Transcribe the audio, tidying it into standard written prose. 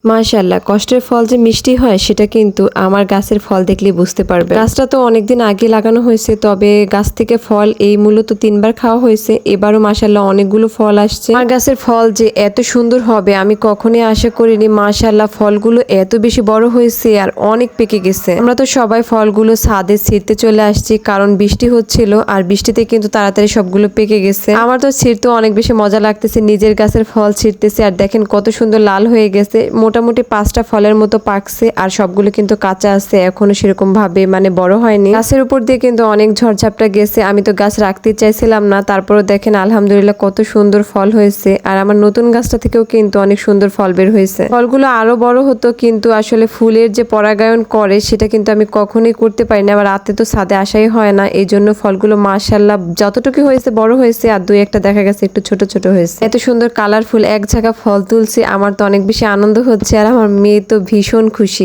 মাশাআল্লাহ, কষ্টের ফল যে মিষ্টি হয় সেটা কিন্তু আমার গাছের ফল দেখলেই বুঝতে পারবে। গাছটা তো অনেকদিন আগে লাগানো হয়েছে, তবে গাছ থেকে ফল এই মূলত 3বার খাওয়া হয়েছে। এবারও মাশাআল্লাহ অনেকগুলো ফল আসছে। আমার গাছের ফল যে এত সুন্দর হবে আমি কখনোই আশা করিনি। মাশাআল্লাহ ফলগুলো এত বেশি বড় হয়েছে আর অনেক পেকে গেছে। আমরা তো সবাই ফলগুলো ছাদে ছিঁড়তে চলে আসছি, কারণ বৃষ্টি হচ্ছিল আর বৃষ্টিতে কিন্তু তাড়াতাড়ি সবগুলো পেকে গেছে। আমার তো ছিঁড়তে অনেক বেশি মজা লাগতেছে, নিজের গাছের ফল ছিঁড়তেছে আর দেখেন কত সুন্দর লাল হয়ে গেছে। মোটামুটি 5টা ফলের মতো পাকছে আর সবগুলো কিন্তু কাঁচা আছে, এখনো সেরকম ভাবে বড় হয়নি। গাছের উপর দিয়ে কিন্তু অনেক ঝড়ঝাপটা গেছে, আমি তো গাছ রাখতে চাইছিলাম না, তারপরও দেখেন আলহামদুলিল্লাহ কত সুন্দর ফল হয়েছে। আর আমার নতুন গাছটা থেকেও কিন্তু অনেক সুন্দর ফল বের হয়েছে। ফলগুলো আরো বড় হতো, কিন্তু আসলে ফুলের যে পরাগায়ন করে সেটা কিন্তু আমি কখনোই করতে পারি না। আবার রাতে তো ছাদে আসাই হয় না, এই জন্য ফলগুলো মাশাআল্লাহ যতটুকু হয়েছে বড় হয়েছে, আর দুই একটা দেখা গেছে একটু ছোট ছোট হয়েছে। এত সুন্দর কালারফুল এক ঝাঁকা ফল তুলছি, আমার তো অনেক বেশি আনন্দ হচ্ছে আর আমার মেয়ে তো ভীষণ খুশি।